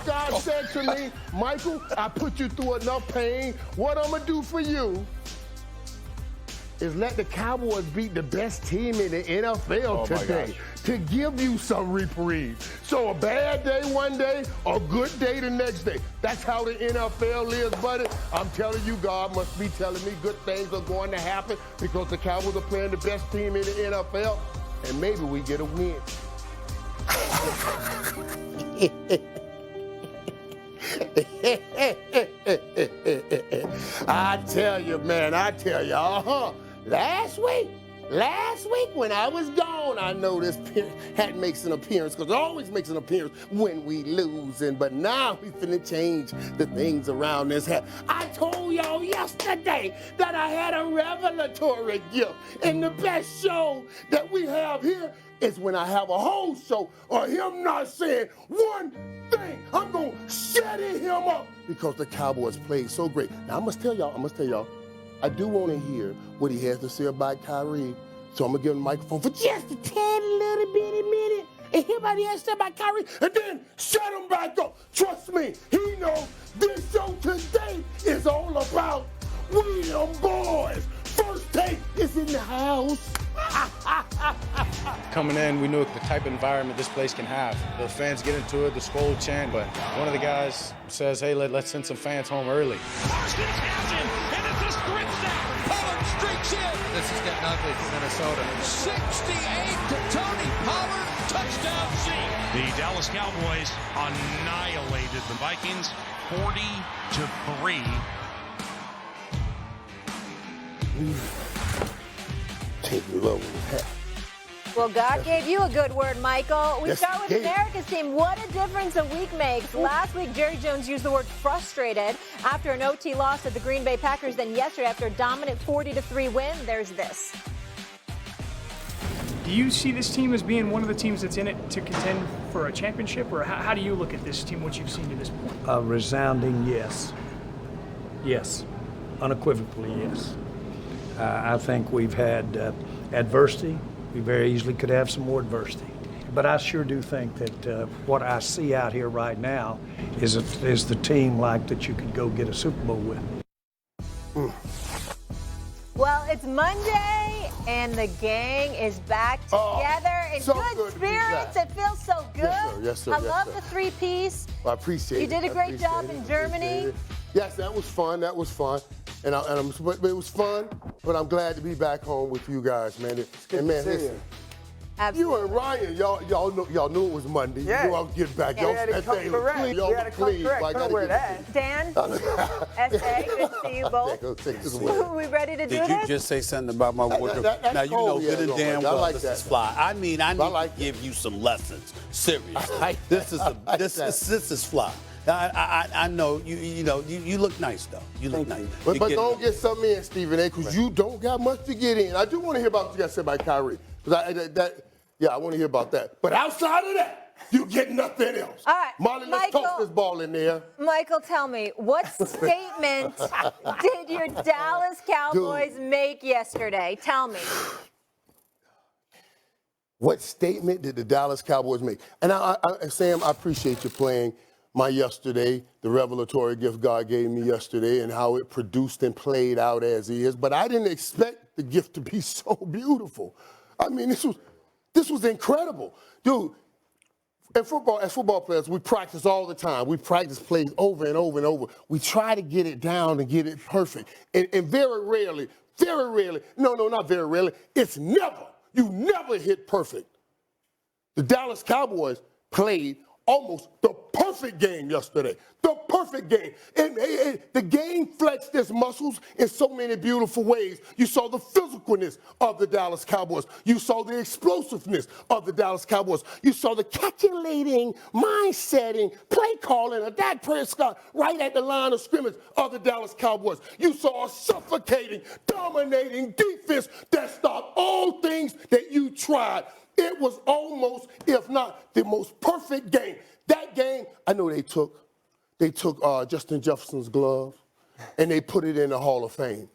God said to me, Michael, I put you through enough pain. What I'm going to do for you is let the Cowboys beat the best team in the NFL today to give you some reprieve. So a bad day one day, a good day the next day. That's how the NFL is, buddy. I'm telling you, God must be telling me good things are going to happen because the Cowboys are playing the best team in the NFL, and maybe we get a win. I tell you, man, Last week when I was gone, I noticed had makes an appearance because it always makes an appearance when we losing. But now we finna change the things around this hat. I told y'all yesterday that I had a revelatory gift, and the best show that we have here is when I have a whole show or him not saying one thing. I'm gonna shut him up because the Cowboys played so great. Now I must tell y'all. I do want to hear what he has to say about Kyrie, so I'm going to give him the microphone for just a tad little bitty minute and hear what he has to say about Kyrie, and then shut him back up. Trust me, he knows this show today is all about we them boys. First Take is in the house. Coming in, we knew the type of environment this place can have. The fans get into it, the Skol chant, but one of the guys says, hey, let's send some fans home early. Parsons has him, and it's a sprint sack. Pollard streaks in. This is getting ugly for Minnesota. 68 to Tony Pollard, touchdown C. The Dallas Cowboys annihilated the Vikings 40-3. Take me low. Well, God gave you a good word, Michael. We start with America's team. What a difference a week makes. Last week, Jerry Jones used the word frustrated after an OT loss at the Green Bay Packers. Then yesterday, after a dominant 40-3 win, there's this. Do you see this team as being one of the teams that's in it to contend for a championship? Or how do you look at this team, what you've seen to this point? A resounding yes. Yes. Unequivocally yes. I think we've had adversity. We very easily could have some more adversity. But I sure do think that what I see out here right now is the team like that you could go get a Super Bowl with. Well, it's Monday, and the gang is back together in so good spirits. It feels so good. Yes, sir. I love the three-piece. I appreciate it. You did a great job in Germany. Yes, that was fun. But it was fun, but I'm glad to be back home with you guys, man. And man, listen, Absolutely. you and Ryan, y'all knew it was Monday. Yeah. You knew I was getting back. Y'all that day was clean. Y'all was clean. Don't wear that. Dan, S.A., good to see you both. We ready to do this? Did you just say something about my wardrobe? Now, you know good and damn well this is fly. I mean, I need to give you some lessons. Seriously. This is fly. I know you look nice though. You look nice. But don't get something in, Stephen A. Because you don't got much to get in. I do want to hear about what you got to say about Kyrie. I want to hear about that. But outside of that, you get nothing else. All right, Molly, let's toss this ball in there. Michael, tell me, what statement did your Dallas Cowboys make yesterday? Tell me. What statement did the Dallas Cowboys make? And Sam, I appreciate you playing my yesterday, the revelatory gift God gave me yesterday, and how it produced and played out as is. But I didn't expect the gift to be so beautiful. I mean, this was incredible. Dude, as football players, we practice all the time. We practice plays over and over and over. We try to get it down and get it perfect. And very rarely, no, not very rarely, you never hit perfect. The Dallas Cowboys played almost the perfect game yesterday. The perfect game. And the game flexed its muscles in so many beautiful ways. You saw the physicalness of the Dallas Cowboys. You saw the explosiveness of the Dallas Cowboys. You saw the calculating, mind-setting, play calling of Dak Prescott right at the line of scrimmage of the Dallas Cowboys. You saw a suffocating, dominating defense that stopped all things that you tried. It was almost, if not the most perfect game. That game, I know they took Justin Jefferson's glove and they put it in the Hall of Fame.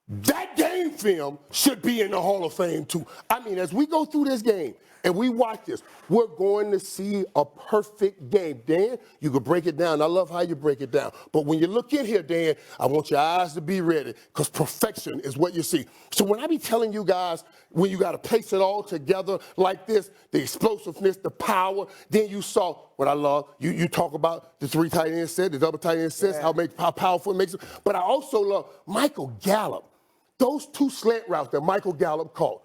That game film should be in the Hall of Fame, too. I mean, as we go through this game and we watch this, we're going to see a perfect game. Dan, you can break it down. I love how you break it down. But when you look in here, Dan, I want your eyes to be ready because perfection is what you see. So when I be telling you guys, when you got to place it all together like this, the explosiveness, the power, then you saw what I love. You talk about the 3 tight end set, the double tight end sets, how powerful it makes it. But I also love Michael Gallup. Those 2 slant routes that Michael Gallup caught.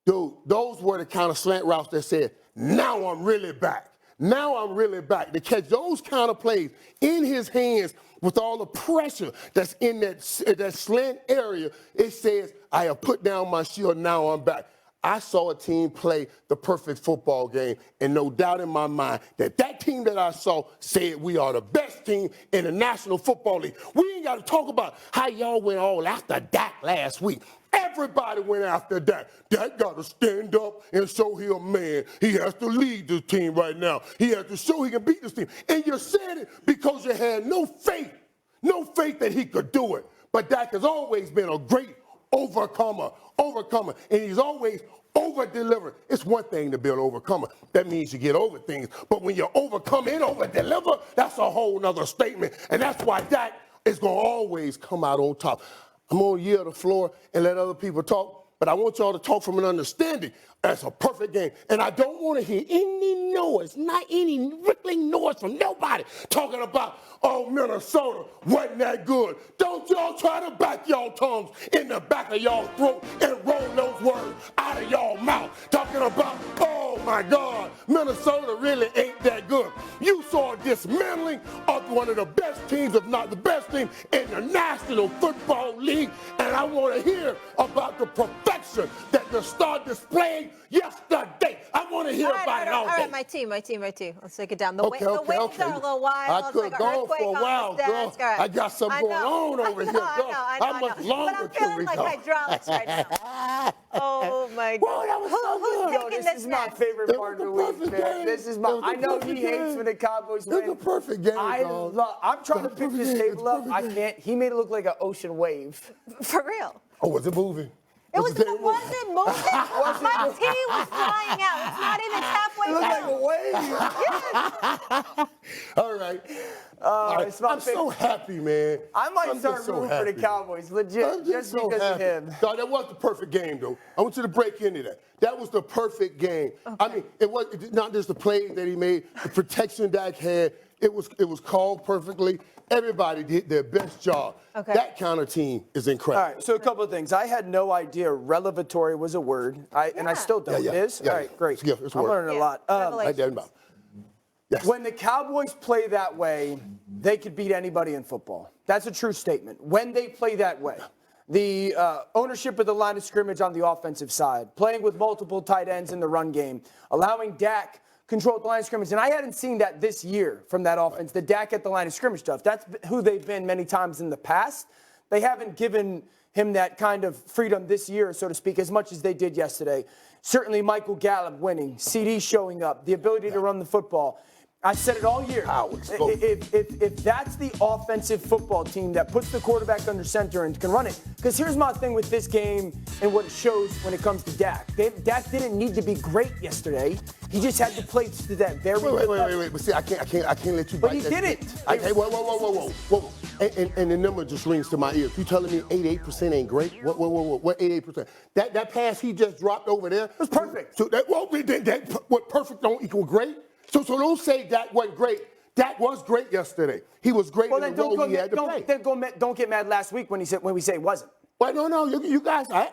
Dude, those were the kind of slant routes that said, now I'm really back. Now I'm really back. To catch those kind of plays in his hands with all the pressure that's in that slant area, it says, I have put down my shield, now I'm back. I saw a team play the perfect football game, and no doubt in my mind that team that I saw said we are the best team in the National Football League. We ain't got to talk about how y'all went all after Dak last week. Everybody went after Dak. Dak got to stand up and show he a man. He has to lead this team right now. He has to show he can beat this team. And you said it because you had no faith that he could do it. But Dak has always been a great overcomer, and he's always over-delivered. It's one thing to be an overcomer. That means you get over things. But when you overcome and over-deliver, that's a whole nother statement. And that's why Dak is going to always come out on top. I'm going to yield the floor and let other people talk, but I want y'all to talk from an understanding. That's a perfect game. And I don't want to hear any noise, not any rippling noise from nobody talking about, oh, Minnesota wasn't that good. Don't y'all try to back y'all tongues in the back of y'all throat and roll those words out of y'all mouth. Talking about, oh, my God, Minnesota really ain't that good. You saw a dismantling of one of the best teams, if not the best team, in the National Football League. And I want to hear about the perfection that the star displayed yesterday. I want to hear about it all day. All right, my team. Let's take it down. The waves are a little wild. I could have gone for a while, girl. I got something going on over here, girl. How much longer can we go? But I'm feeling like hydraulics right now. Oh, my God. Whoa, that was so good. Who's taking This is my favorite part of the week, man. This is my. I know he hates when the Cowboys win. It's a perfect game, I'm trying to pick this table up. I can't. He made it look like an ocean wave. For real. Oh, was it moving? It wasn't moving. My tea was flying out. It's not even halfway down. Like a wave. Yes. All right. I'm so happy, man. I might start rooting for the Cowboys, legit, just because of him. No, that was the perfect game, though. I want you to break into that. That was the perfect game. Okay. I mean, it was not just the plays that he made, the protection Dak had. It was called perfectly. Everybody did their best job. Okay. That kind of team is incredible. All right, so a couple of things. I had no idea relevatory was a word, and I still don't. It is? All right, great. Yeah, it's a I'm word. learning a lot. Yes. When the Cowboys play that way, they could beat anybody in football. That's a true statement. When they play that way. The ownership of the line of scrimmage on the offensive side, playing with multiple tight ends in the run game, allowing Dak control the line of scrimmage. And I hadn't seen that this year from that offense, the Dak at the line of scrimmage stuff. That's who they've been many times in the past. They haven't given him that kind of freedom this year, so to speak, as much as they did yesterday. Certainly Michael Gallup winning, CD showing up, the ability to run the football. I said it all year. If that's the offensive football team that puts the quarterback under center and can run it, because here's my thing with this game and what it shows when it comes to Dak. Dak didn't need to be great yesterday. He just had to play to that very Wait. But see, I can't let you. But he didn't. Whoa. And the number just rings to my ears. You telling me 88% ain't great? What 88%? That pass he just dropped over there was perfect. So what perfect don't equal great? So don't say Dak wasn't great. Dak was great yesterday. He was great in the role he had to play. Don't get mad last week when we say it wasn't. Well, no, you guys. I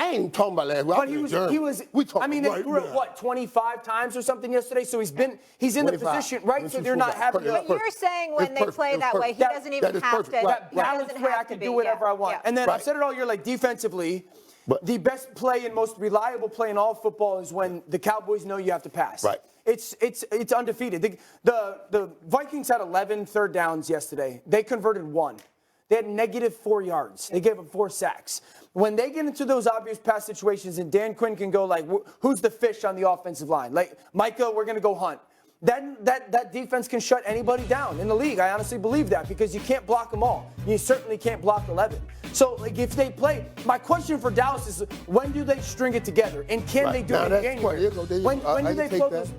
ain't talking about last week. But he was. I mean, they threw it 25 times or something yesterday. So he's in the position, right? So they're not happy. But you're saying when they play that way, he doesn't even have to. That balanced way I can do whatever I want. And then I said it all year, like defensively. But the best play and most reliable play in all football is when the Cowboys know you have to pass. Right. It's undefeated. The Vikings had 11 third downs yesterday. They converted 1. They had -4 yards. They gave up 4 sacks. When they get into those obvious pass situations and Dan Quinn can go like, who's the fish on the offensive line? Like, Micah, we're going to go hunt. then that defense can shut anybody down in the league. I honestly believe that because you can't block them all. You certainly can't block 11. So, like, if they play, my question for Dallas is, when do they string it together? And can they do it in January? When do they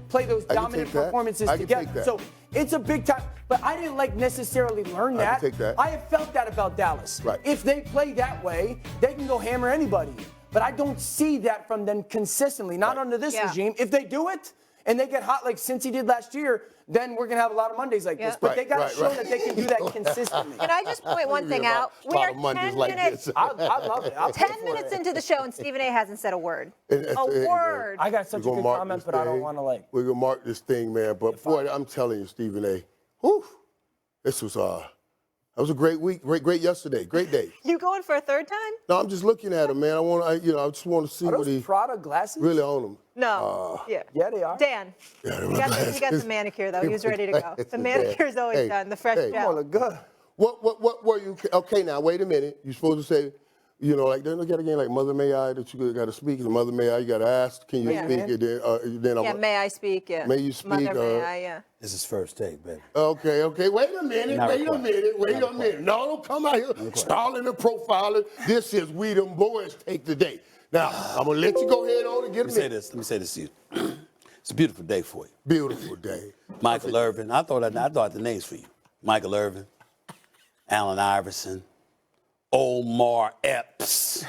play those dominant performances together? So it's a big time. But I didn't necessarily learn that. I have felt that about Dallas. Right. If they play that way, they can go hammer anybody. But I don't see that from them consistently, not under this regime. If they do it and they get hot like Cincy did last year, then we're going to have a lot of Mondays like this. But they got to show that they can do that consistently. Can I just point one thing out? We are 10 minutes. I love it. 10 minutes into the show, and Stephen A. hasn't said a word. A word. I got such a good comment, but I don't want to We're going to mark this thing, man. But, boy, I'm telling you, Stephen A., whew, this was that was a great week, great yesterday, great day. You going for a third time? No, I'm just looking at him, man. I just want to see what he Prada glasses really on him. No. Yeah, they are. Dan, he got the manicure though. He was ready to go. The manicure's always done. The fresh gel. Look good. What were you? Okay, now wait a minute. You're supposed to say, like they got a game like Mother May I that you got to speak. And Mother May I, you got to ask. Can you speak? And then may I speak? Yeah. May you speak? Mother May I? Yeah. This is first take, baby. Okay. Wait a minute. Wait a minute. No, don't come out here stalling and profiling. This is We Them Boys Take the Day. Now, I'm going to let you go ahead on and get a minute. Let me say this to you. It's a beautiful day for you. Beautiful day. Michael Irvin. I thought the names for you. Michael Irvin, Allen Iverson, Omar Epps.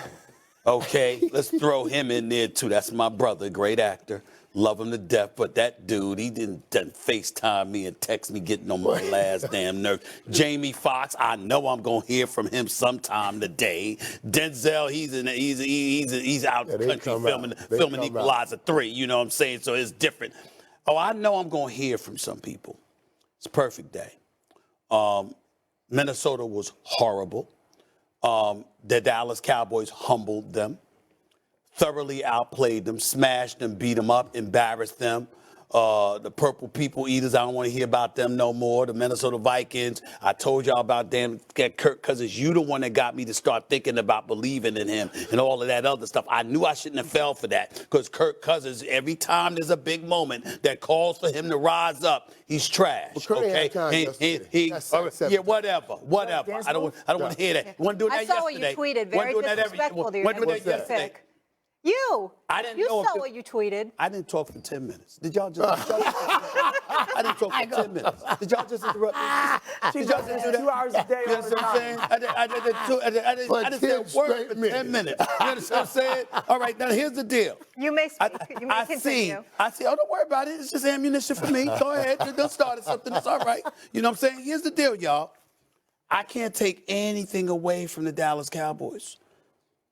Okay, let's throw him in there too. That's my brother, great actor. Love him to death, but that dude, he didn't FaceTime me and text me getting on my last damn nerve. Jamie Foxx, I know I'm gonna hear from him sometime today. Denzel, he's out country filming Equalizer 3. You know what I'm saying? So it's different. Oh, I know I'm gonna hear from some people. It's a perfect day. Minnesota was horrible. The Dallas Cowboys humbled them. Thoroughly outplayed them, smashed them, beat them up, embarrassed them. The Purple People Eaters, I don't want to hear about them no more. The Minnesota Vikings, I told y'all about them. Kirk Cousins, you the one that got me to start thinking about believing in him and all of that other stuff. I knew I shouldn't have fell for that because Kirk Cousins, every time there's a big moment that calls for him to rise up, he's trash. Well, okay? Whatever. I don't want to hear that. You want to do that yesterday? I saw what you tweeted. Very disrespectful to your next pick. I didn't you know saw what you tweeted. I didn't talk for 10 minutes. Did y'all just? I didn't talk for 10 minutes. Did y'all just interrupt me? She does it 2 hours a day. You understand what I'm saying? I didn't say a word for 10 minutes. You understand what I'm saying? All right, now here's the deal. You may speak. You may continue. I see. Oh, don't worry about it. It's just ammunition for me. Go ahead. You done started something. It's all right. You know what I'm saying? Here's the deal, y'all. I can't take anything away from the Dallas Cowboys.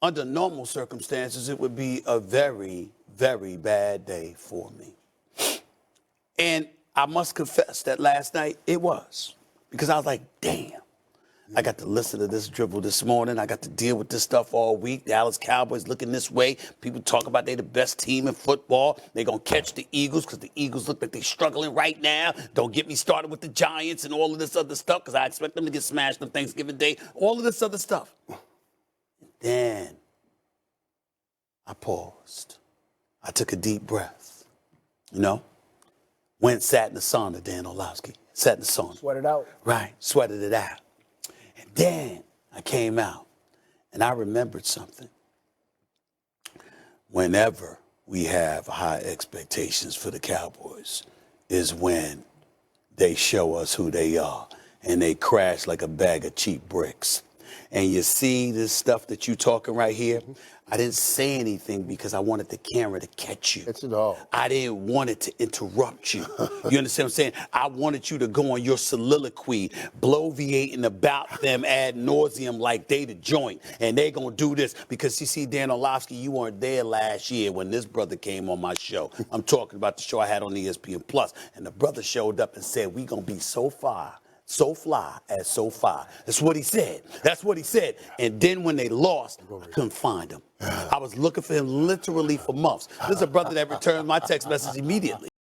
Under normal circumstances, it would be a very, very bad day for me. And I must confess that last night it was. Because I was like, damn. I got to listen to this dribble this morning. I got to deal with this stuff all week. Dallas Cowboys looking this way. People talk about they're the best team in football. They're going to catch the Eagles because the Eagles look like they're struggling right now. Don't get me started with the Giants and all of this other stuff because I expect them to get smashed on Thanksgiving Day. All of this other stuff. Then I paused. I took a deep breath. Went, sat in the sauna, Dan Orlovsky. Sat in the sauna. Sweat it out. Right, sweated it out. And then I came out and I remembered something. Whenever we have high expectations for the Cowboys is when they show us who they are and they crash like a bag of cheap bricks. And you see this stuff that you talking right here? I didn't say anything because I wanted the camera to catch you. That's it all. I didn't want it to interrupt you. You understand what I'm saying? I wanted you to go on your soliloquy, bloviating about them ad nauseum like they the joint. And they going to do this because you see, Dan Orlovsky, you weren't there last year when this brother came on my show. I'm talking about the show I had on ESPN Plus. And the brother showed up and said, we going to be so fly as so far. That's what he said. And then when they lost, I couldn't find him. I was looking for him literally for months. This is a brother that returned my text message immediately.